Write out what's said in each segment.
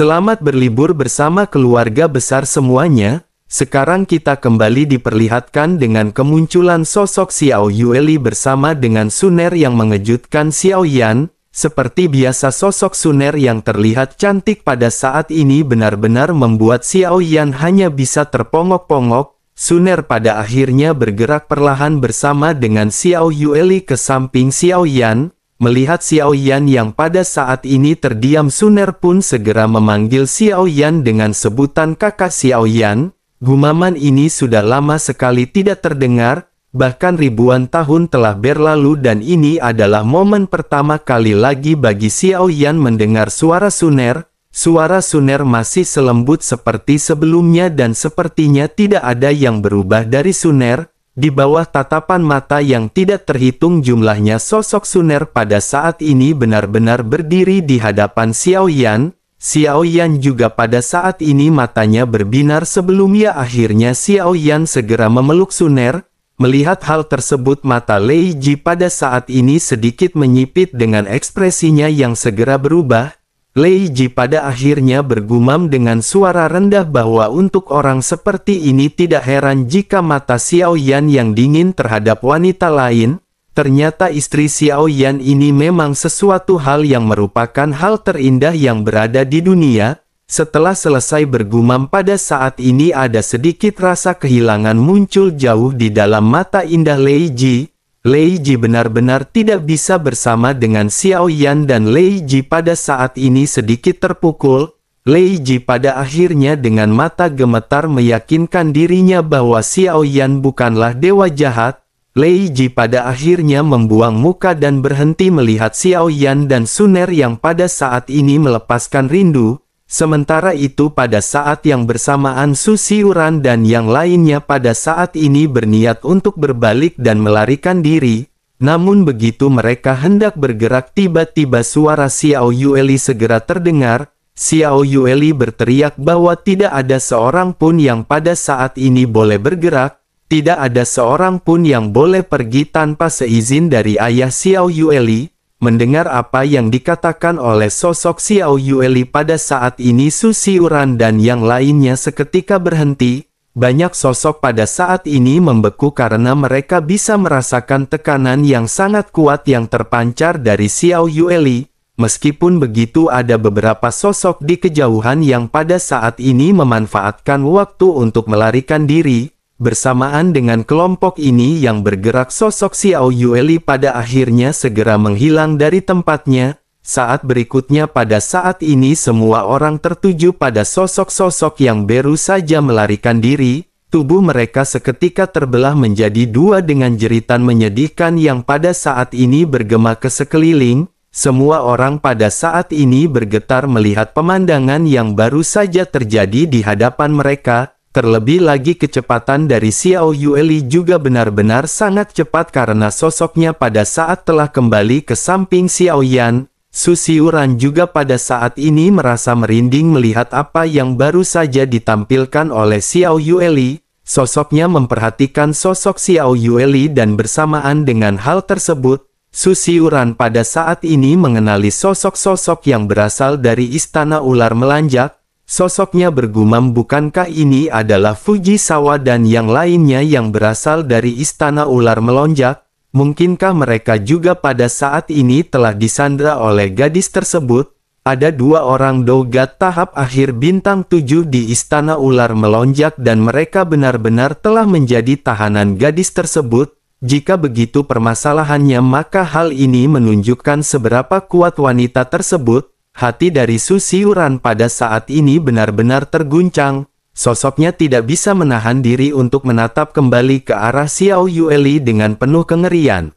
Selamat berlibur bersama keluarga besar semuanya. Sekarang kita kembali diperlihatkan dengan kemunculan sosok Xiao Yueli bersama dengan Suner yang mengejutkan Xiao Yan. Seperti biasa sosok Suner yang terlihat cantik pada saat ini benar-benar membuat Xiao Yan hanya bisa terpongok-pongok. Suner pada akhirnya bergerak perlahan bersama dengan Xiao Yueli ke samping Xiao Yan. Melihat Xiao Yan yang pada saat ini terdiam, Suner pun segera memanggil Xiao Yan dengan sebutan kakak Xiao Yan. Gumaman ini sudah lama sekali tidak terdengar, bahkan ribuan tahun telah berlalu dan ini adalah momen pertama kali lagi bagi Xiao Yan mendengar suara Suner. Suara Suner masih selembut seperti sebelumnya dan sepertinya tidak ada yang berubah dari Suner. Di bawah tatapan mata yang tidak terhitung jumlahnya, sosok Suner pada saat ini benar-benar berdiri di hadapan Xiao Yan. Xiao Yan juga pada saat ini matanya berbinar sebelumnya. Akhirnya Xiao Yan segera memeluk Suner. Melihat hal tersebut, mata Lei Ji pada saat ini sedikit menyipit dengan ekspresinya yang segera berubah. Lei Ji pada akhirnya bergumam dengan suara rendah bahwa untuk orang seperti ini tidak heran jika mata Xiao Yan yang dingin terhadap wanita lain. Ternyata istri Xiao Yan ini memang sesuatu hal yang merupakan hal terindah yang berada di dunia. Setelah selesai bergumam, pada saat ini ada sedikit rasa kehilangan muncul jauh di dalam mata indah Lei Ji. Lei Ji benar-benar tidak bisa bersama dengan Xiao Yan dan Lei Ji pada saat ini sedikit terpukul. Lei Ji pada akhirnya dengan mata gemetar meyakinkan dirinya bahwa Xiao Yan bukanlah dewa jahat. Lei Ji pada akhirnya membuang muka dan berhenti melihat Xiao Yan dan Suner yang pada saat ini melepaskan rindu. Sementara itu pada saat yang bersamaan Su Xiuran dan yang lainnya pada saat ini berniat untuk berbalik dan melarikan diri. Namun begitu mereka hendak bergerak, tiba-tiba suara Xiao Yueli segera terdengar. Xiao Yueli berteriak bahwa tidak ada seorang pun yang pada saat ini boleh bergerak. Tidak ada seorang pun yang boleh pergi tanpa seizin dari ayah Xiao Yueli. Mendengar apa yang dikatakan oleh sosok Xiao Yueli pada saat ini, Su Xiuran dan yang lainnya seketika berhenti. Banyak sosok pada saat ini membeku karena mereka bisa merasakan tekanan yang sangat kuat yang terpancar dari Xiao Yueli. Meskipun begitu, ada beberapa sosok di kejauhan yang pada saat ini memanfaatkan waktu untuk melarikan diri. Bersamaan dengan kelompok ini yang bergerak, sosok Xiao Yueli pada akhirnya segera menghilang dari tempatnya. Saat berikutnya pada saat ini semua orang tertuju pada sosok-sosok yang baru saja melarikan diri. Tubuh mereka seketika terbelah menjadi dua dengan jeritan menyedihkan yang pada saat ini bergema ke sekeliling. Semua orang pada saat ini bergetar melihat pemandangan yang baru saja terjadi di hadapan mereka. Terlebih lagi kecepatan dari Xiao Yueli juga benar-benar sangat cepat karena sosoknya pada saat telah kembali ke samping Xiao Yan. Su Xiuran juga pada saat ini merasa merinding melihat apa yang baru saja ditampilkan oleh Xiao Yueli. Sosoknya memperhatikan sosok Xiao Yueli dan bersamaan dengan hal tersebut, Su Xiuran pada saat ini mengenali sosok-sosok yang berasal dari Istana Ular Melanjak. Sosoknya bergumam, bukankah ini adalah Fujisawa dan yang lainnya yang berasal dari Istana Ular Melonjak? Mungkinkah mereka juga pada saat ini telah disandra oleh gadis tersebut? Ada dua orang dogat tahap akhir bintang 7 di Istana Ular Melonjak dan mereka benar-benar telah menjadi tahanan gadis tersebut. Jika begitu permasalahannya, maka hal ini menunjukkan seberapa kuat wanita tersebut. Hati dari Su Xiuran pada saat ini benar-benar terguncang. Sosoknya tidak bisa menahan diri untuk menatap kembali ke arah Xiao Yueli dengan penuh kengerian.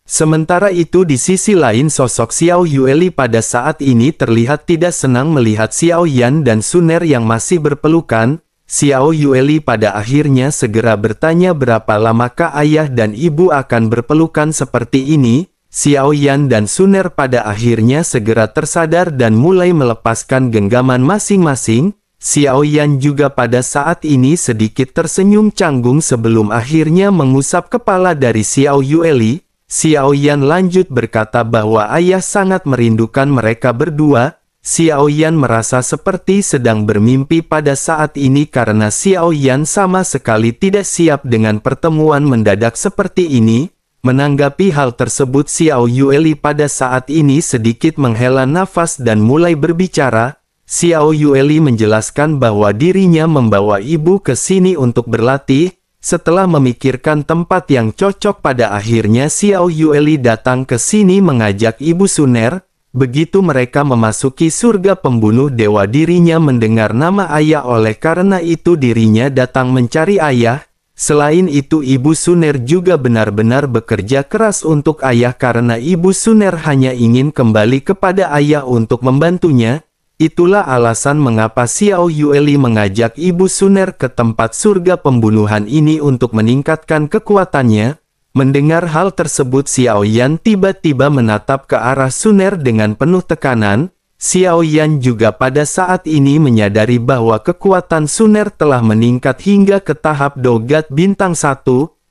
Sementara itu di sisi lain, sosok Xiao Yueli pada saat ini terlihat tidak senang melihat Xiao Yan dan Suner yang masih berpelukan. Xiao Yueli pada akhirnya segera bertanya, berapa lamakah ayah dan ibu akan berpelukan seperti ini? Xiao Yan dan Suner pada akhirnya segera tersadar dan mulai melepaskan genggaman masing-masing. Xiao Yan juga pada saat ini sedikit tersenyum canggung sebelum akhirnya mengusap kepala dari Xiao Yueli. Xiao Yan lanjut berkata bahwa ayah sangat merindukan mereka berdua. Xiao Yan merasa seperti sedang bermimpi pada saat ini karena Xiao Yan sama sekali tidak siap dengan pertemuan mendadak seperti ini. Menanggapi hal tersebut, Xiao Yueli pada saat ini sedikit menghela nafas dan mulai berbicara. Xiao Yueli menjelaskan bahwa dirinya membawa ibu ke sini untuk berlatih. Setelah memikirkan tempat yang cocok, pada akhirnya Xiao Yueli datang ke sini mengajak Ibu Suner. Begitu mereka memasuki surga pembunuh dewa, dirinya mendengar nama ayah, oleh karena itu dirinya datang mencari ayah. Selain itu, Ibu Suner juga benar-benar bekerja keras untuk ayah karena Ibu Suner hanya ingin kembali kepada ayah untuk membantunya. Itulah alasan mengapa Xiao Yueli mengajak Ibu Suner ke tempat surga pembunuhan ini untuk meningkatkan kekuatannya. Mendengar hal tersebut, Xiao Yan tiba-tiba menatap ke arah Suner dengan penuh tekanan. Xiao Yan juga pada saat ini menyadari bahwa kekuatan Suner telah meningkat hingga ke tahap Dogat Bintang 1.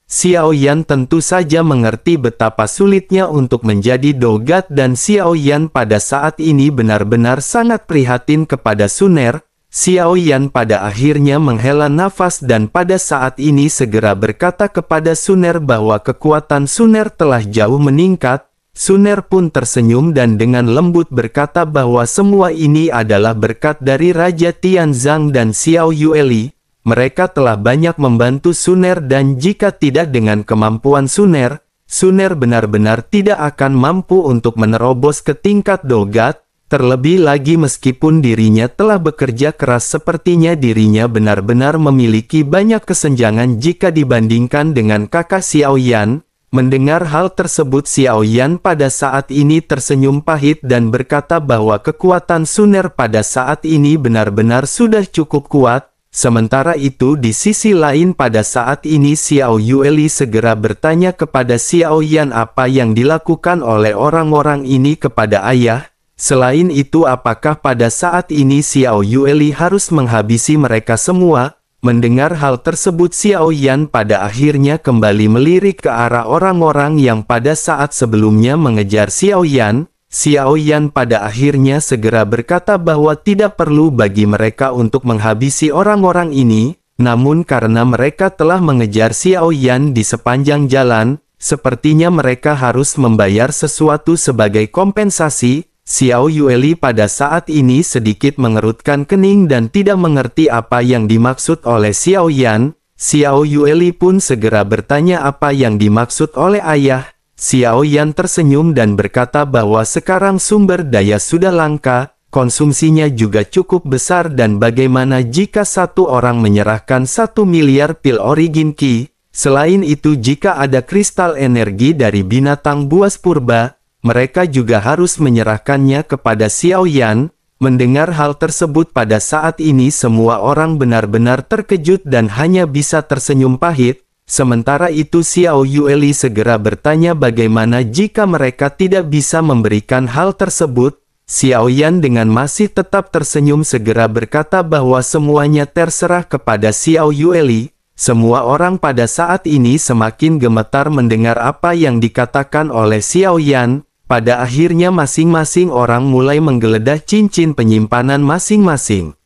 Xiao Yan tentu saja mengerti betapa sulitnya untuk menjadi Dogat dan Xiao Yan pada saat ini benar-benar sangat prihatin kepada Suner. Xiao Yan pada akhirnya menghela nafas dan pada saat ini segera berkata kepada Suner bahwa kekuatan Suner telah jauh meningkat. Suner pun tersenyum dan dengan lembut berkata bahwa semua ini adalah berkat dari Raja Tianzang dan Xiao Yueli. Mereka telah banyak membantu Suner dan jika tidak dengan kemampuan Suner, Suner benar-benar tidak akan mampu untuk menerobos ke tingkat Dogat. Terlebih lagi meskipun dirinya telah bekerja keras, sepertinya dirinya benar-benar memiliki banyak kesenjangan jika dibandingkan dengan kakak Xiao Yan. Mendengar hal tersebut, Xiao Yan pada saat ini tersenyum pahit dan berkata bahwa kekuatan Suner pada saat ini benar-benar sudah cukup kuat. Sementara itu di sisi lain pada saat ini Xiao Yueli segera bertanya kepada Xiao Yan apa yang dilakukan oleh orang-orang ini kepada ayah. Selain itu, apakah pada saat ini Xiao Yueli harus menghabisi mereka semua? Mendengar hal tersebut, Xiao Yan pada akhirnya kembali melirik ke arah orang-orang yang pada saat sebelumnya mengejar Xiao Yan. Xiao Yan pada akhirnya segera berkata bahwa tidak perlu bagi mereka untuk menghabisi orang-orang ini. Namun karena mereka telah mengejar Xiao Yan di sepanjang jalan, sepertinya mereka harus membayar sesuatu sebagai kompensasi. Xiao Yueli pada saat ini sedikit mengerutkan kening dan tidak mengerti apa yang dimaksud oleh Xiao Yan. Xiao Yueli pun segera bertanya apa yang dimaksud oleh ayah. Xiao Yan tersenyum dan berkata bahwa sekarang sumber daya sudah langka, konsumsinya juga cukup besar dan bagaimana jika satu orang menyerahkan 1 miliar pil origin Qi. Selain itu, jika ada kristal energi dari binatang buas purba, mereka juga harus menyerahkannya kepada Xiao Yan. Mendengar hal tersebut pada saat ini semua orang benar-benar terkejut dan hanya bisa tersenyum pahit. Sementara itu Xiao Yueli segera bertanya bagaimana jika mereka tidak bisa memberikan hal tersebut. Xiao Yan dengan masih tetap tersenyum segera berkata bahwa semuanya terserah kepada Xiao Yueli. Semua orang pada saat ini semakin gemetar mendengar apa yang dikatakan oleh Xiao Yan. Pada akhirnya masing-masing orang mulai menggeledah cincin penyimpanan masing-masing.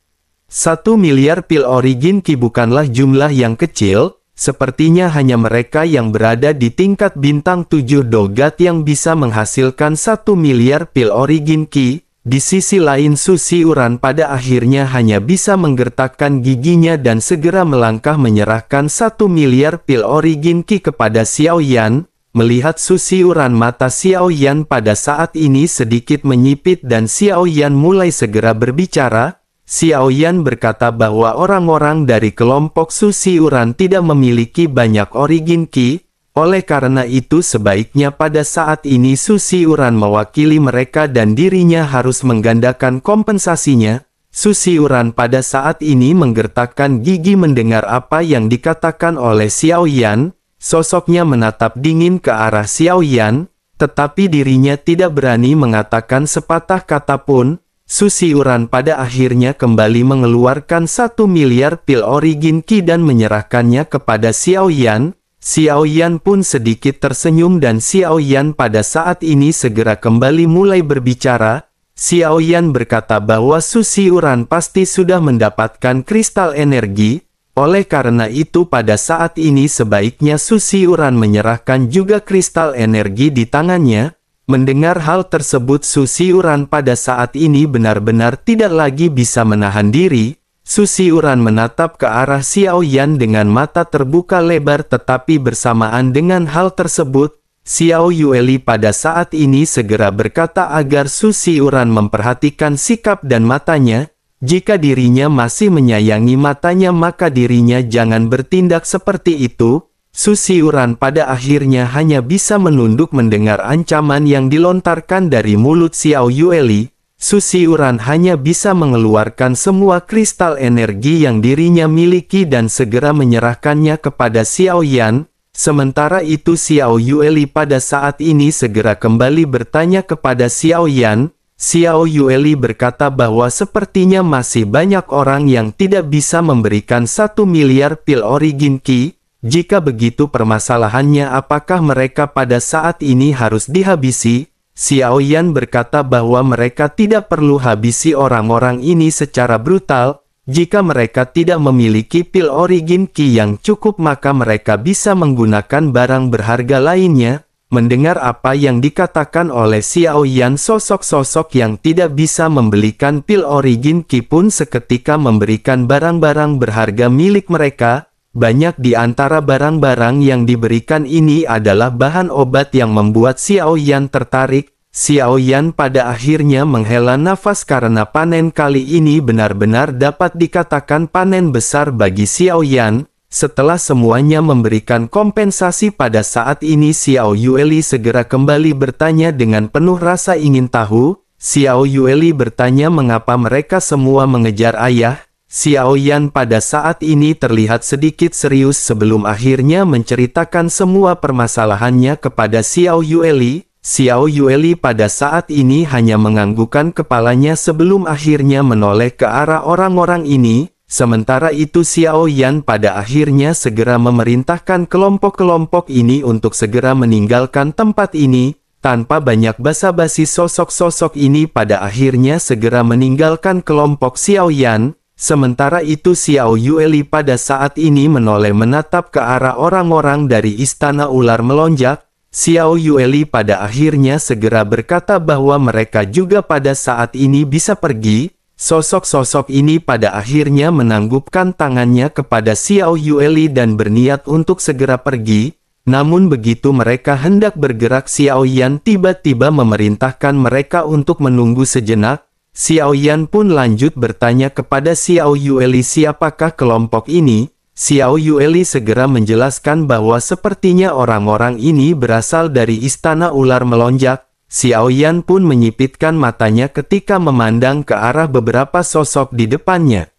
1 miliar pil origin Qi bukanlah jumlah yang kecil, sepertinya hanya mereka yang berada di tingkat bintang 7 Dogat yang bisa menghasilkan 1 miliar pil origin Qi. Di sisi lain Su Xiuran pada akhirnya hanya bisa menggertakkan giginya dan segera melangkah menyerahkan 1 miliar pil origin Qi kepada Xiao Yan. Melihat Su Xiuran, mata Xiao Yan pada saat ini sedikit menyipit dan Xiao Yan mulai segera berbicara. Xiao Yan berkata bahwa orang-orang dari kelompok Su Xiuran tidak memiliki banyak origin Qi. Oleh karena itu sebaiknya pada saat ini Su Xiuran mewakili mereka dan dirinya harus menggandakan kompensasinya. Su Xiuran pada saat ini menggertakkan gigi mendengar apa yang dikatakan oleh Xiao Yan. Sosoknya menatap dingin ke arah Xiao Yan, tetapi dirinya tidak berani mengatakan sepatah kata pun. Su Xiuran pada akhirnya kembali mengeluarkan 1 miliar pil origin Qi dan menyerahkannya kepada Xiao Yan. Xiao Yan pun sedikit tersenyum dan Xiao Yan pada saat ini segera kembali mulai berbicara. Xiao Yan berkata bahwa Su Xiuran pasti sudah mendapatkan kristal energi, oleh karena itu pada saat ini sebaiknya Su Xiuran menyerahkan juga kristal energi di tangannya. Mendengar hal tersebut Su Xiuran pada saat ini benar-benar tidak lagi bisa menahan diri. Su Xiuran menatap ke arah Xiao Yan dengan mata terbuka lebar, tetapi bersamaan dengan hal tersebut, Xiao Yueli pada saat ini segera berkata agar Su Xiuran memperhatikan sikap dan matanya. Jika dirinya masih menyayangi matanya maka dirinya jangan bertindak seperti itu. Su Xiuran pada akhirnya hanya bisa menunduk mendengar ancaman yang dilontarkan dari mulut Xiao Yueli. Su Xiuran hanya bisa mengeluarkan semua kristal energi yang dirinya miliki dan segera menyerahkannya kepada Xiao Yan. Sementara itu Xiao Yueli pada saat ini segera kembali bertanya kepada Xiao Yan. Xiao Yueli berkata bahwa sepertinya masih banyak orang yang tidak bisa memberikan 1 miliar pil origin Qi. Jika begitu permasalahannya apakah mereka pada saat ini harus dihabisi? Xiao Yan berkata bahwa mereka tidak perlu habisi orang-orang ini secara brutal. Jika mereka tidak memiliki pil origin Qi yang cukup maka mereka bisa menggunakan barang berharga lainnya. Mendengar apa yang dikatakan oleh Xiao Yan, sosok-sosok yang tidak bisa membelikan pil origin Qi pun seketika memberikan barang-barang berharga milik mereka. Banyak di antara barang-barang yang diberikan ini adalah bahan obat yang membuat Xiao Yan tertarik. Xiao Yan pada akhirnya menghela nafas karena panen kali ini benar-benar dapat dikatakan panen besar bagi Xiao Yan. Setelah semuanya memberikan kompensasi pada saat ini Xiao Yueli segera kembali bertanya dengan penuh rasa ingin tahu. Xiao Yueli bertanya mengapa mereka semua mengejar ayah. Xiao Yan pada saat ini terlihat sedikit serius sebelum akhirnya menceritakan semua permasalahannya kepada Xiao Yueli. Xiao Yueli pada saat ini hanya menganggukkan kepalanya sebelum akhirnya menoleh ke arah orang-orang ini. Sementara itu Xiao Yan pada akhirnya segera memerintahkan kelompok-kelompok ini untuk segera meninggalkan tempat ini. Tanpa banyak basa-basi sosok-sosok ini pada akhirnya segera meninggalkan kelompok Xiao Yan. Sementara itu Xiao Yueli pada saat ini menoleh menatap ke arah orang-orang dari Istana Ular Melonjak. Xiao Yueli pada akhirnya segera berkata bahwa mereka juga pada saat ini bisa pergi. Sosok-sosok ini pada akhirnya menanggupkan tangannya kepada Xiao Yueli dan berniat untuk segera pergi. Namun begitu mereka hendak bergerak Xiao Yan tiba-tiba memerintahkan mereka untuk menunggu sejenak. Xiao Yan pun lanjut bertanya kepada Xiao Yueli siapakah kelompok ini. Xiao Yueli segera menjelaskan bahwa sepertinya orang-orang ini berasal dari Istana Ular Melonjak. Xiao Yan pun menyipitkan matanya ketika memandang ke arah beberapa sosok di depannya.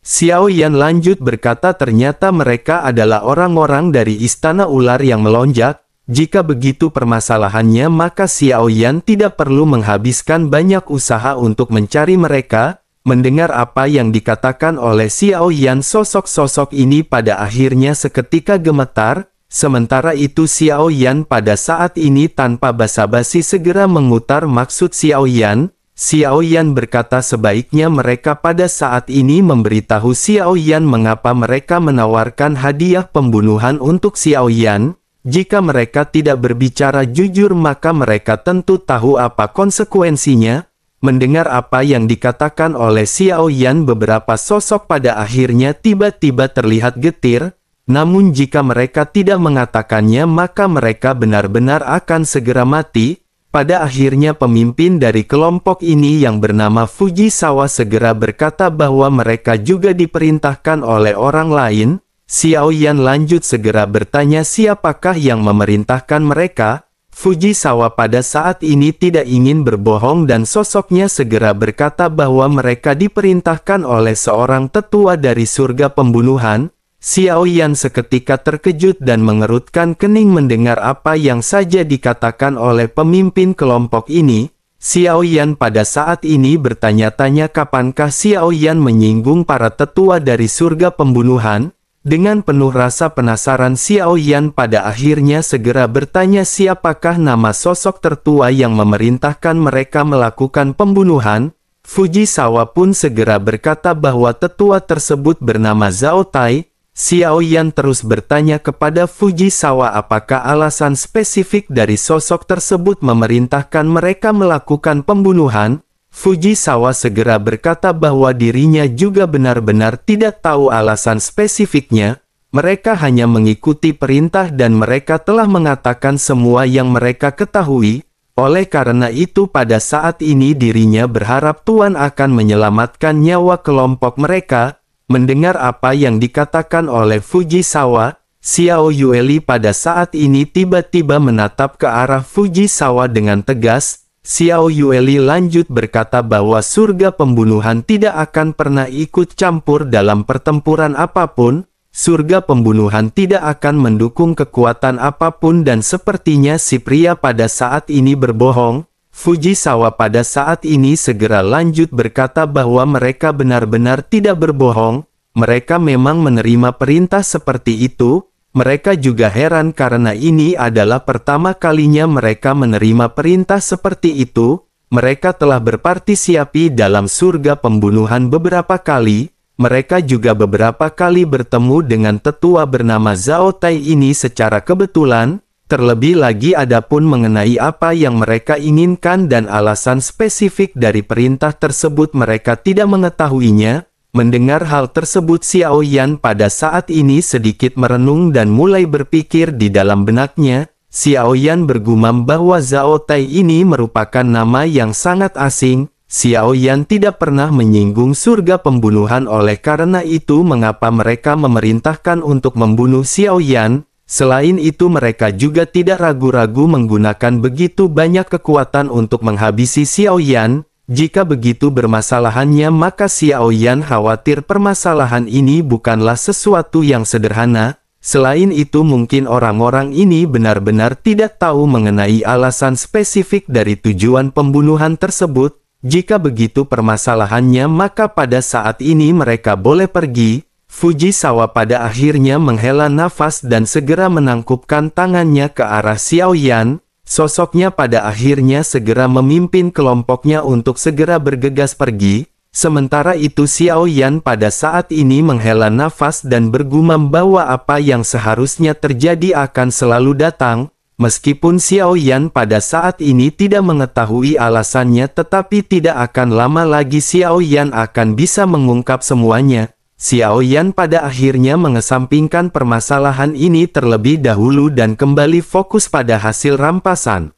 Xiao Yan lanjut berkata ternyata mereka adalah orang-orang dari Istana Ular yang melonjak. Jika begitu permasalahannya maka Xiao Yan tidak perlu menghabiskan banyak usaha untuk mencari mereka. Mendengar apa yang dikatakan oleh Xiao Yan, sosok-sosok ini pada akhirnya seketika gemetar. Sementara itu Xiao Yan pada saat ini tanpa basa-basi segera mengutar maksud Xiao Yan. Xiao Yan berkata sebaiknya mereka pada saat ini memberitahu Xiao Yan mengapa mereka menawarkan hadiah pembunuhan untuk Xiao Yan. Jika mereka tidak berbicara jujur maka mereka tentu tahu apa konsekuensinya. Mendengar apa yang dikatakan oleh Xiao Yan, beberapa sosok pada akhirnya tiba-tiba terlihat getir. Namun jika mereka tidak mengatakannya maka mereka benar-benar akan segera mati. Pada akhirnya pemimpin dari kelompok ini yang bernama Fujisawa segera berkata bahwa mereka juga diperintahkan oleh orang lain. Xiao Yan lanjut segera bertanya siapakah yang memerintahkan mereka. Fujisawa pada saat ini tidak ingin berbohong dan sosoknya segera berkata bahwa mereka diperintahkan oleh seorang tetua dari surga pembunuhan. Xiao Yan seketika terkejut dan mengerutkan kening mendengar apa yang saja dikatakan oleh pemimpin kelompok ini. Xiao Yan pada saat ini bertanya-tanya kapankah Xiao Yan menyinggung para tetua dari surga pembunuhan. Dengan penuh rasa penasaran, Xiao Yan pada akhirnya segera bertanya siapakah nama sosok tertua yang memerintahkan mereka melakukan pembunuhan. Fujisawa pun segera berkata bahwa tetua tersebut bernama Zhao Tai. Xiao Yan terus bertanya kepada Fujisawa apakah alasan spesifik dari sosok tersebut memerintahkan mereka melakukan pembunuhan. Fujisawa segera berkata bahwa dirinya juga benar-benar tidak tahu alasan spesifiknya. Mereka hanya mengikuti perintah dan mereka telah mengatakan semua yang mereka ketahui. Oleh karena itu pada saat ini dirinya berharap Tuan akan menyelamatkan nyawa kelompok mereka. Mendengar apa yang dikatakan oleh Fujisawa, Xiao Yueli pada saat ini tiba-tiba menatap ke arah Fujisawa dengan tegas. Xiao Yueli lanjut berkata bahwa surga pembunuhan tidak akan pernah ikut campur dalam pertempuran apapun. Surga pembunuhan tidak akan mendukung kekuatan apapun dan sepertinya si pria pada saat ini berbohong. Fujisawa pada saat ini segera lanjut berkata bahwa mereka benar-benar tidak berbohong. Mereka memang menerima perintah seperti itu. Mereka juga heran karena ini adalah pertama kalinya mereka menerima perintah seperti itu. Mereka telah berpartisipasi dalam surga pembunuhan beberapa kali. Mereka juga beberapa kali bertemu dengan tetua bernama Zhao Tai ini secara kebetulan. Terlebih lagi adapun mengenai apa yang mereka inginkan dan alasan spesifik dari perintah tersebut mereka tidak mengetahuinya. Mendengar hal tersebut Xiao Yan pada saat ini sedikit merenung dan mulai berpikir di dalam benaknya. Xiao Yan bergumam bahwa Zhao Tai ini merupakan nama yang sangat asing. Xiao Yan tidak pernah menyinggung surga pembunuhan, oleh karena itu mengapa mereka memerintahkan untuk membunuh Xiao Yan. Selain itu mereka juga tidak ragu-ragu menggunakan begitu banyak kekuatan untuk menghabisi Xiao Yan. Jika begitu bermasalahannya maka Xiao Yan khawatir permasalahan ini bukanlah sesuatu yang sederhana. Selain itu mungkin orang-orang ini benar-benar tidak tahu mengenai alasan spesifik dari tujuan pembunuhan tersebut. Jika begitu permasalahannya maka pada saat ini mereka boleh pergi. Fujisawa pada akhirnya menghela nafas dan segera menangkupkan tangannya ke arah Xiao Yan. Sosoknya pada akhirnya segera memimpin kelompoknya untuk segera bergegas pergi. Sementara itu Xiao Yan pada saat ini menghela nafas dan bergumam bahwa apa yang seharusnya terjadi akan selalu datang. Meskipun Xiao Yan pada saat ini tidak mengetahui alasannya, tetapi tidak akan lama lagi Xiao Yan akan bisa mengungkap semuanya. Xiao Yan pada akhirnya mengesampingkan permasalahan ini terlebih dahulu dan kembali fokus pada hasil rampasan.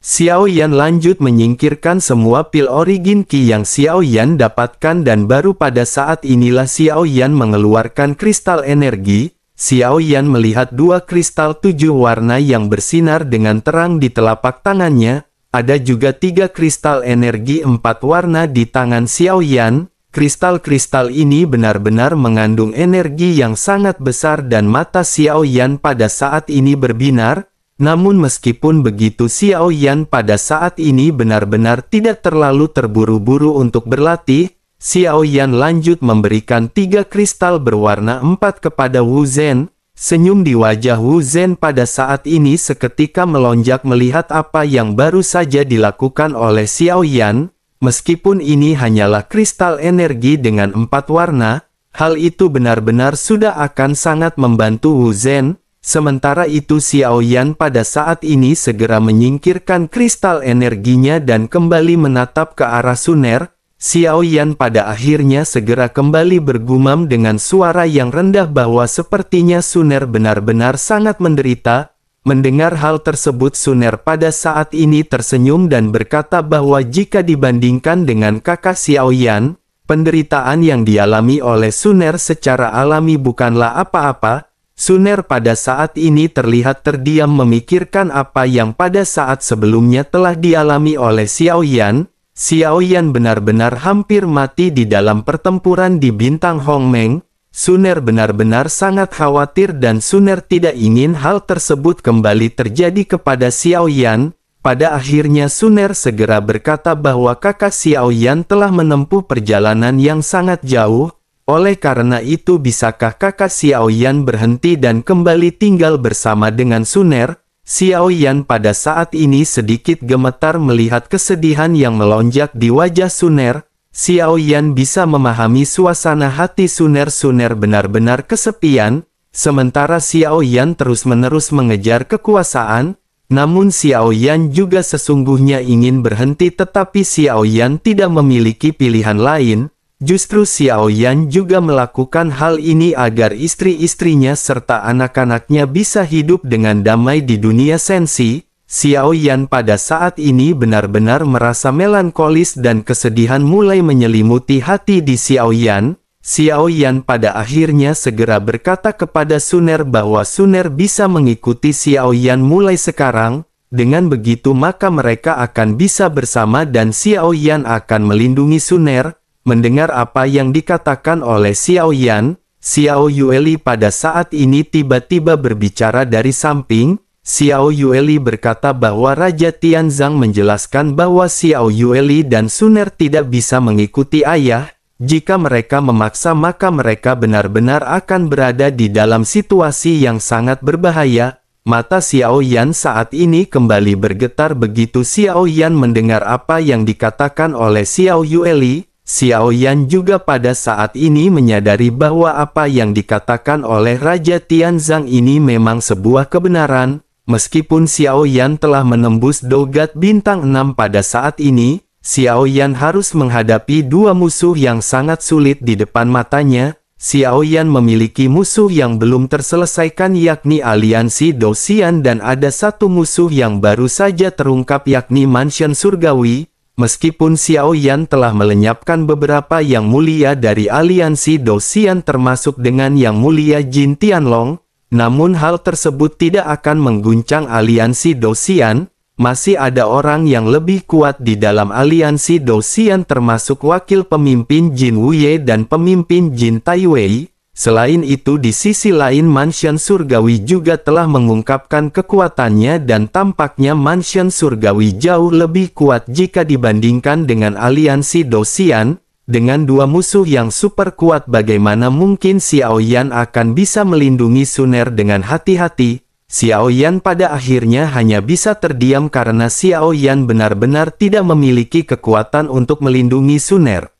Xiao Yan lanjut menyingkirkan semua pil origin Qi yang Xiao Yan dapatkan dan baru pada saat inilah Xiao Yan mengeluarkan kristal energi. Xiao Yan melihat dua kristal 7 warna yang bersinar dengan terang di telapak tangannya. Ada juga 3 kristal energi 4 warna di tangan Xiao Yan. Kristal-kristal ini benar-benar mengandung energi yang sangat besar dan mata Xiao Yan pada saat ini berbinar. Namun meskipun begitu Xiao Yan pada saat ini benar-benar tidak terlalu terburu-buru untuk berlatih. Xiao Yan lanjut memberikan 3 kristal berwarna 4 kepada Wu Zhen. Senyum di wajah Wu Zhen pada saat ini seketika melonjak melihat apa yang baru saja dilakukan oleh Xiao Yan. Meskipun ini hanyalah kristal energi dengan 4 warna, hal itu benar-benar sudah akan sangat membantu Wu Zhen. Sementara itu Xiao Yan pada saat ini segera menyingkirkan kristal energinya dan kembali menatap ke arah Suner. Xiao Yan pada akhirnya segera kembali bergumam dengan suara yang rendah bahwa sepertinya Suner benar-benar sangat menderita. Mendengar hal tersebut Suner pada saat ini tersenyum dan berkata bahwa jika dibandingkan dengan kakak Xiao Yan, penderitaan yang dialami oleh Suner secara alami bukanlah apa-apa. Suner pada saat ini terlihat terdiam memikirkan apa yang pada saat sebelumnya telah dialami oleh Xiao Yan. Xiao Yan benar-benar hampir mati di dalam pertempuran di Bintang Hongmeng. Suner benar-benar sangat khawatir dan Suner tidak ingin hal tersebut kembali terjadi kepada Xiao Yan. Pada akhirnya Suner segera berkata bahwa kakak Xiao Yan telah menempuh perjalanan yang sangat jauh. Oleh karena itu bisakah kakak Xiaoyan berhenti dan kembali tinggal bersama dengan Suner? Xiaoyan pada saat ini sedikit gemetar melihat kesedihan yang melonjak di wajah Suner. Xiaoyan bisa memahami suasana hati Suner. Suner benar-benar kesepian, sementara Xiaoyan terus-menerus mengejar kekuasaan. Namun Xiaoyan juga sesungguhnya ingin berhenti, tetapi Xiaoyan tidak memiliki pilihan lain. Justru Xiaoyan juga melakukan hal ini agar istri-istrinya serta anak-anaknya bisa hidup dengan damai di dunia sensi. Xiaoyan pada saat ini benar-benar merasa melankolis dan kesedihan mulai menyelimuti hati di Xiaoyan. Xiaoyan pada akhirnya segera berkata kepada Suner bahwa Suner bisa mengikuti Xiaoyan mulai sekarang. Dengan begitu maka mereka akan bisa bersama dan Xiaoyan akan melindungi Suner. Mendengar apa yang dikatakan oleh Xiaoyan, Xiao Yueli pada saat ini tiba-tiba berbicara dari samping. Xiao Yueli berkata bahwa Raja Tianzang menjelaskan bahwa Xiao Yueli dan Suner tidak bisa mengikuti ayah. Jika mereka memaksa maka mereka benar-benar akan berada di dalam situasi yang sangat berbahaya. Mata Xiaoyan saat ini kembali bergetar begitu Xiaoyan mendengar apa yang dikatakan oleh Xiao Yueli. Xiaoyan juga pada saat ini menyadari bahwa apa yang dikatakan oleh Raja Tianzang ini memang sebuah kebenaran. Meskipun Xiaoyan telah menembus dogat bintang 6 pada saat ini, Xiaoyan harus menghadapi dua musuh yang sangat sulit di depan matanya. Xiaoyan memiliki musuh yang belum terselesaikan yakni aliansi Dosian dan ada satu musuh yang baru saja terungkap yakni Mansion Surgawi. Meskipun Xiaoyan telah melenyapkan beberapa yang mulia dari aliansi Dosian termasuk dengan yang mulia Jin Tianlong, namun hal tersebut tidak akan mengguncang aliansi Dosian. Masih ada orang yang lebih kuat di dalam aliansi Dosian termasuk wakil pemimpin Jin Wuye dan pemimpin Jin Taiwei. Selain itu di sisi lain Mansion Surgawi juga telah mengungkapkan kekuatannya dan tampaknya Mansion Surgawi jauh lebih kuat jika dibandingkan dengan aliansi Dosian. Dengan dua musuh yang super kuat bagaimana mungkin Xiaoyan akan bisa melindungi Suner dengan hati-hati? Xiaoyan pada akhirnya hanya bisa terdiam karena Xiaoyan benar-benar tidak memiliki kekuatan untuk melindungi Suner.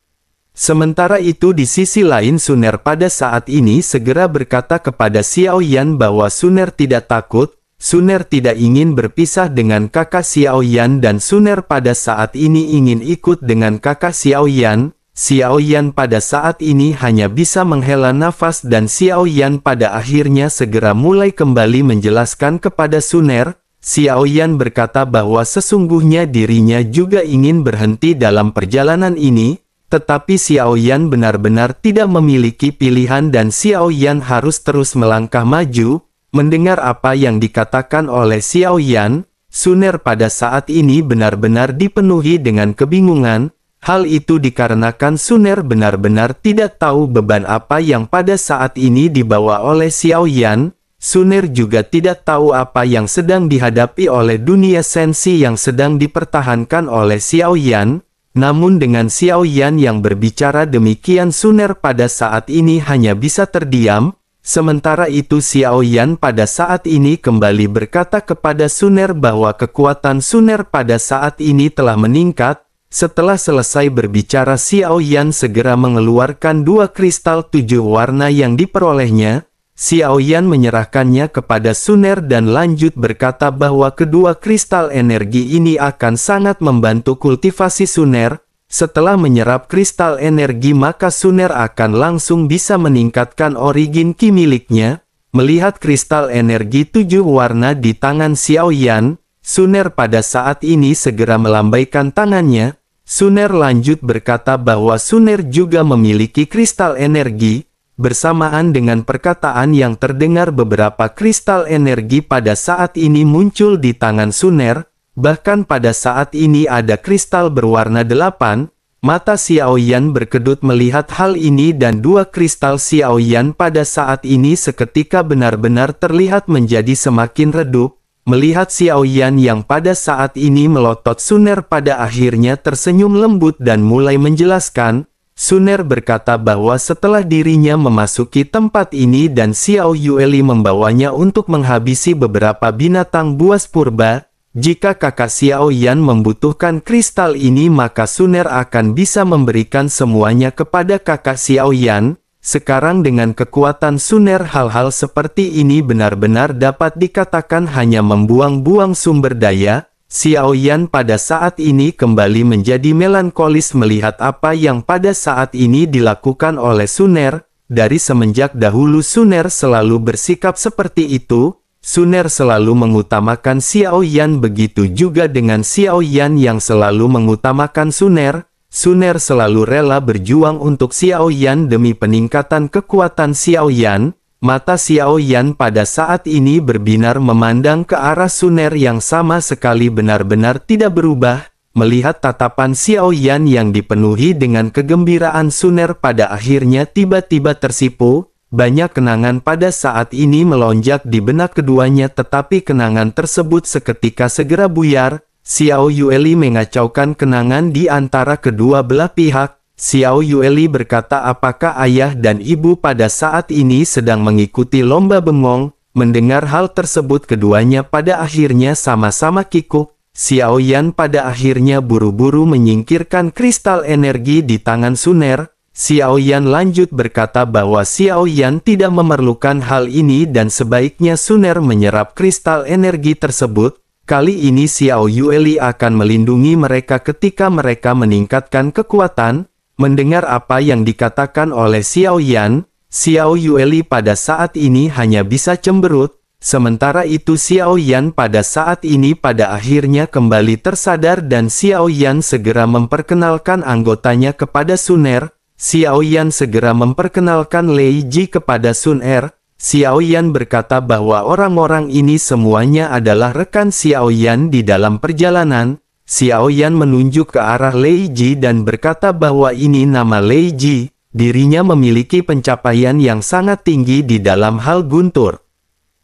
Sementara itu di sisi lain Suner pada saat ini segera berkata kepada Xiaoyan bahwa Suner tidak takut, Suner tidak ingin berpisah dengan kakak Xiaoyan dan Suner pada saat ini ingin ikut dengan kakak Xiaoyan. Xiaoyan pada saat ini hanya bisa menghela nafas dan Xiaoyan pada akhirnya segera mulai kembali menjelaskan kepada Suner. Xiaoyan berkata bahwa sesungguhnya dirinya juga ingin berhenti dalam perjalanan ini. Tetapi Xiaoyan benar-benar tidak memiliki pilihan dan Xiaoyan harus terus melangkah maju. Mendengar apa yang dikatakan oleh Xiaoyan, Suner pada saat ini benar-benar dipenuhi dengan kebingungan. Hal itu dikarenakan Suner benar-benar tidak tahu beban apa yang pada saat ini dibawa oleh Xiaoyan. Suner juga tidak tahu apa yang sedang dihadapi oleh dunia sensi yang sedang dipertahankan oleh Xiaoyan. Namun dengan Xiaoyan yang berbicara demikian Suner pada saat ini hanya bisa terdiam. Sementara itu Xiaoyan pada saat ini kembali berkata kepada Suner bahwa kekuatan Suner pada saat ini telah meningkat. Setelah selesai berbicara Xiaoyan segera mengeluarkan dua kristal 7 warna yang diperolehnya. Xiaoyan menyerahkannya kepada Suner dan lanjut berkata bahwa kedua kristal energi ini akan sangat membantu kultivasi Suner. Setelah menyerap kristal energi maka Suner akan langsung bisa meningkatkan origin ki miliknya. Melihat kristal energi 7 warna di tangan Xiaoyan, Suner pada saat ini segera melambaikan tangannya. Suner lanjut berkata bahwa Suner juga memiliki kristal energi. Bersamaan dengan perkataan yang terdengar beberapa kristal energi pada saat ini muncul di tangan Suner, bahkan pada saat ini ada kristal berwarna 8, mata Xiaoyan berkedut melihat hal ini dan dua kristal Xiaoyan pada saat ini seketika benar-benar terlihat menjadi semakin redup. Melihat Xiaoyan yang pada saat ini melotot Suner pada akhirnya tersenyum lembut dan mulai menjelaskan. Suner berkata bahwa setelah dirinya memasuki tempat ini dan Xiao Yueli membawanya untuk menghabisi beberapa binatang buas purba, jika kakak Xiao Yan membutuhkan kristal ini maka Suner akan bisa memberikan semuanya kepada kakak Xiao Yan. Sekarang dengan kekuatan Suner hal-hal seperti ini benar-benar dapat dikatakan hanya membuang-buang sumber daya. Xiao Yan pada saat ini kembali menjadi melankolis melihat apa yang pada saat ini dilakukan oleh Suner. Dari semenjak dahulu Suner selalu bersikap seperti itu. Suner selalu mengutamakan Xiao Yan, begitu juga dengan Xiao Yan yang selalu mengutamakan Suner. Suner selalu rela berjuang untuk Xiao Yan demi peningkatan kekuatan Xiao Yan. Mata Xiao Yan pada saat ini berbinar memandang ke arah Suner yang sama sekali benar-benar tidak berubah. Melihat tatapan Xiao Yan yang dipenuhi dengan kegembiraan, Suner pada akhirnya tiba-tiba tersipu. Banyak kenangan pada saat ini melonjak di benak keduanya, tetapi kenangan tersebut seketika segera buyar. Xiao Yueli mengacaukan kenangan di antara kedua belah pihak. Xiao Yueli berkata, apakah ayah dan ibu pada saat ini sedang mengikuti lomba bengong? Mendengar hal tersebut keduanya pada akhirnya sama-sama kikuk. Xiao Yan pada akhirnya buru-buru menyingkirkan kristal energi di tangan Suner. Xiao Yan lanjut berkata bahwa Xiao Yan tidak memerlukan hal ini dan sebaiknya Suner menyerap kristal energi tersebut. Kali ini Xiao Yueli akan melindungi mereka ketika mereka meningkatkan kekuatan. Mendengar apa yang dikatakan oleh Xiao Yan, Xiao Yueli pada saat ini hanya bisa cemberut. Sementara itu Xiao Yan pada saat ini pada akhirnya kembali tersadar dan Xiao Yan segera memperkenalkan anggotanya kepada Suner. Xiao Yan segera memperkenalkan Lei Ji kepada Suner. Xiao Yan berkata bahwa orang-orang ini semuanya adalah rekan Xiao Yan di dalam perjalanan. Xiao Yan menunjuk ke arah Lei Ji dan berkata bahwa ini nama Lei Ji. Dirinya memiliki pencapaian yang sangat tinggi di dalam hal guntur.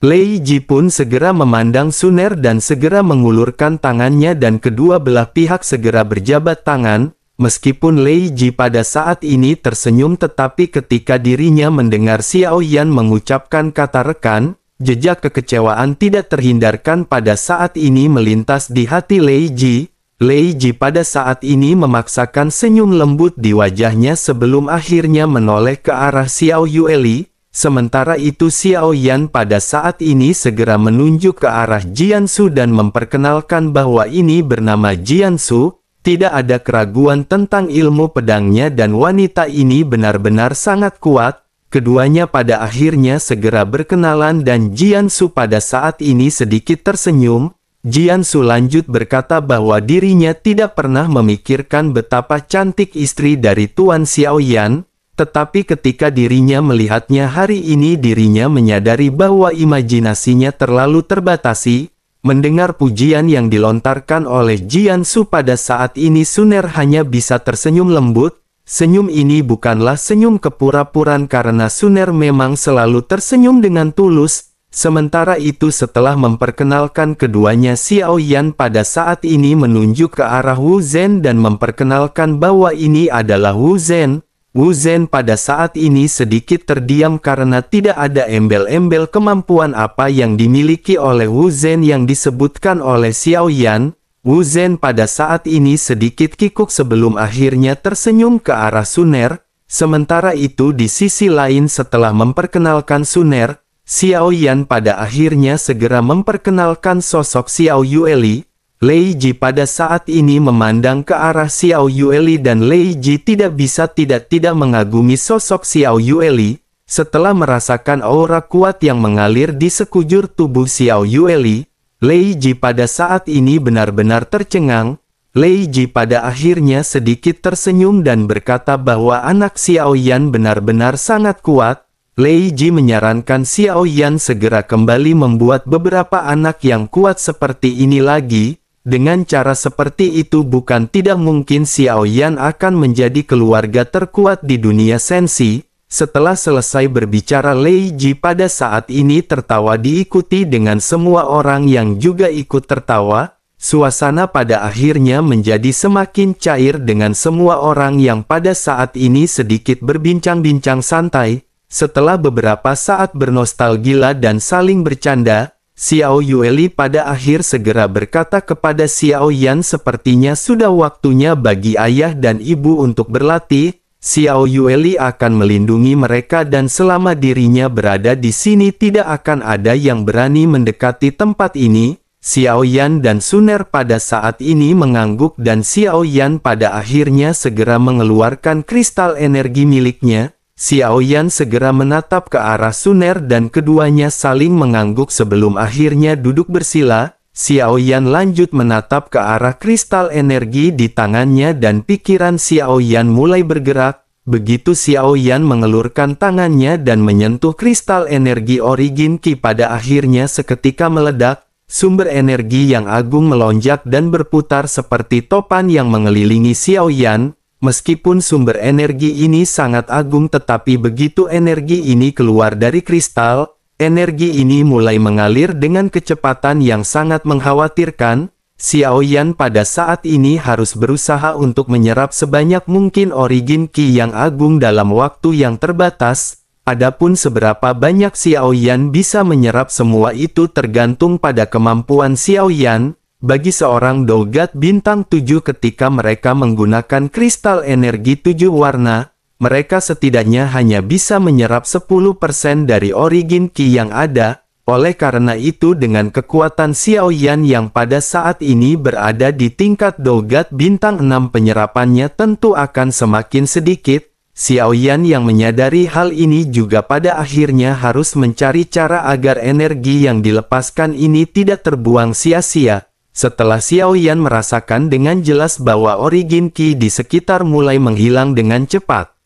Lei Ji pun segera memandang Suner dan segera mengulurkan tangannya dan kedua belah pihak segera berjabat tangan. Meskipun Lei Ji pada saat ini tersenyum, tetapi ketika dirinya mendengar Xiao Yan mengucapkan kata rekan, jejak kekecewaan tidak terhindarkan pada saat ini melintas di hati Lei Ji. Lei Ji pada saat ini memaksakan senyum lembut di wajahnya sebelum akhirnya menoleh ke arah Xiao Yueli. Sementara itu Xiao Yan pada saat ini segera menunjuk ke arah Jiansu dan memperkenalkan bahwa ini bernama Jiansu. Tidak ada keraguan tentang ilmu pedangnya dan wanita ini benar-benar sangat kuat. Keduanya pada akhirnya segera berkenalan dan Jiansu pada saat ini sedikit tersenyum. Jiansu lanjut berkata bahwa dirinya tidak pernah memikirkan betapa cantik istri dari Tuan Xiao Yan, tetapi ketika dirinya melihatnya hari ini dirinya menyadari bahwa imajinasinya terlalu terbatasi. Mendengar pujian yang dilontarkan oleh Jiansu pada saat ini Suner hanya bisa tersenyum lembut. Senyum ini bukanlah senyum kepura-puraan karena Suner memang selalu tersenyum dengan tulus. Sementara itu setelah memperkenalkan keduanya, Xiao Yan pada saat ini menunjuk ke arah Wu Zhen dan memperkenalkan bahwa ini adalah Wu Zhen. Wu Zhen pada saat ini sedikit terdiam karena tidak ada embel-embel kemampuan apa yang dimiliki oleh Wu Zhen yang disebutkan oleh Xiao Yan. Wu Zhen pada saat ini sedikit kikuk sebelum akhirnya tersenyum ke arah Suner. Sementara itu di sisi lain setelah memperkenalkan Suner, Xiao Yan pada akhirnya segera memperkenalkan sosok Xiao Yueli. Lei Ji pada saat ini memandang ke arah Xiao Yueli dan Lei Ji tidak bisa tidak mengagumi sosok Xiao Yueli. Setelah merasakan aura kuat yang mengalir di sekujur tubuh Xiao Yueli, Lei Ji pada saat ini benar-benar tercengang. Lei Ji pada akhirnya sedikit tersenyum dan berkata bahwa anak Xiao Yan benar-benar sangat kuat. Lei Ji menyarankan Xiao Yan segera kembali membuat beberapa anak yang kuat seperti ini lagi. Dengan cara seperti itu bukan tidak mungkin Xiao Yan akan menjadi keluarga terkuat di dunia sensi. Setelah selesai berbicara Lei Ji pada saat ini tertawa diikuti dengan semua orang yang juga ikut tertawa. suasana pada akhirnya menjadi semakin cair dengan semua orang yang pada saat ini sedikit berbincang-bincang santai. Setelah beberapa saat bernostalgia dan saling bercanda, Xiao Yueli pada akhir segera berkata kepada Xiao Yan, sepertinya sudah waktunya bagi ayah dan ibu untuk berlatih. Xiao Yueli akan melindungi mereka dan selama dirinya berada di sini tidak akan ada yang berani mendekati tempat ini. Xiao Yan dan Suner pada saat ini mengangguk dan Xiao Yan pada akhirnya segera mengeluarkan kristal energi miliknya. Xiao Yan segera menatap ke arah Suner dan keduanya saling mengangguk sebelum akhirnya duduk bersila. Xiao Yan lanjut menatap ke arah kristal energi di tangannya dan pikiran Xiao Yan mulai bergerak. Begitu Xiao Yan mengelurkan tangannya dan menyentuh kristal energi Origin Ki, pada akhirnya seketika meledak. Sumber energi yang agung melonjak dan berputar seperti topan yang mengelilingi Xiao Yan. Meskipun sumber energi ini sangat agung, tetapi begitu energi ini keluar dari kristal, energi ini mulai mengalir dengan kecepatan yang sangat mengkhawatirkan. Xiao Yan pada saat ini harus berusaha untuk menyerap sebanyak mungkin Origin Ki yang agung dalam waktu yang terbatas. Adapun seberapa banyak Xiao Yan bisa menyerap semua itu tergantung pada kemampuan Xiao Yan. Bagi seorang Dogat bintang 7 ketika mereka menggunakan kristal energi 7 warna, mereka setidaknya hanya bisa menyerap 10% dari Origin Ki yang ada. Oleh karena itu dengan kekuatan Xiao Yan yang pada saat ini berada di tingkat Dogat bintang 6, penyerapannya tentu akan semakin sedikit. Xiao Yan yang menyadari hal ini juga pada akhirnya harus mencari cara agar energi yang dilepaskan ini tidak terbuang sia-sia. Setelah Xiao Yan merasakan dengan jelas bahwa Origin Ki di sekitar mulai menghilang dengan cepat,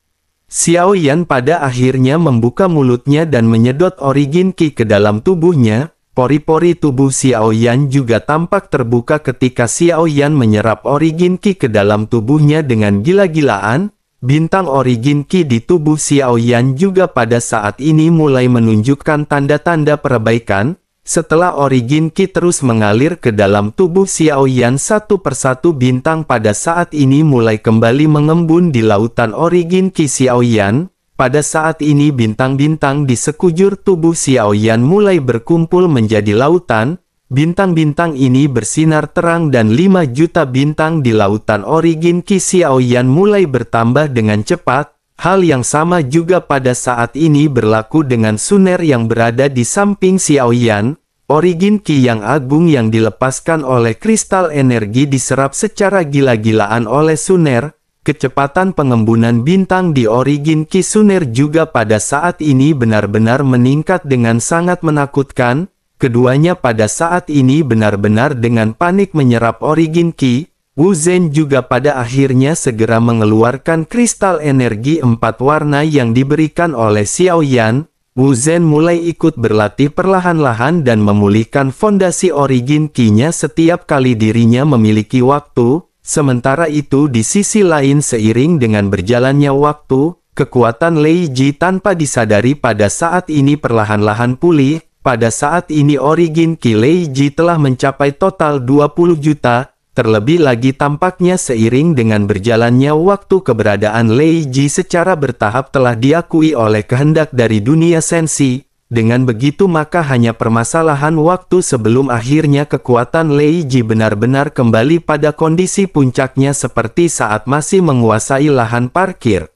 Xiao Yan pada akhirnya membuka mulutnya dan menyedot Origin Ki ke dalam tubuhnya. Pori-pori tubuh Xiao Yan juga tampak terbuka ketika Xiao Yan menyerap Origin Ki ke dalam tubuhnya dengan gila-gilaan. Bintang Origin Ki di tubuh Xiao Yan juga pada saat ini mulai menunjukkan tanda-tanda perbaikan. Setelah Origin Ki terus mengalir ke dalam tubuh Xiao Yan satu persatu, bintang pada saat ini mulai kembali mengembun di lautan Origin Ki Xiao Yan. Pada saat ini bintang-bintang di sekujur tubuh Xiao Yan mulai berkumpul menjadi lautan. Bintang-bintang ini bersinar terang dan 5 juta bintang di lautan Origin Ki Xiao Yan mulai bertambah dengan cepat. Hal yang sama juga pada saat ini berlaku dengan Suner yang berada di samping Xiao Yan. Origin Ki yang agung yang dilepaskan oleh kristal energi diserap secara gila-gilaan oleh Suner. Kecepatan pengembunan bintang di Origin Ki Suner juga pada saat ini benar-benar meningkat dengan sangat menakutkan. Keduanya pada saat ini benar-benar dengan panik menyerap Origin Ki. Wu Zhen juga pada akhirnya segera mengeluarkan kristal energi 4 warna yang diberikan oleh Xiao Yan. Wu Zhen mulai ikut berlatih perlahan-lahan dan memulihkan fondasi Origin Ki-nya setiap kali dirinya memiliki waktu. Sementara itu di sisi lain, seiring dengan berjalannya waktu, kekuatan Lei Ji tanpa disadari pada saat ini perlahan-lahan pulih. Pada saat ini Origin Ki Lei Ji telah mencapai total 20 juta. Terlebih lagi tampaknya seiring dengan berjalannya waktu, keberadaan Lei Ji secara bertahap telah diakui oleh kehendak dari dunia sensi. Dengan begitu maka hanya permasalahan waktu sebelum akhirnya kekuatan Lei Ji benar-benar kembali pada kondisi puncaknya seperti saat masih menguasai lahan parkir.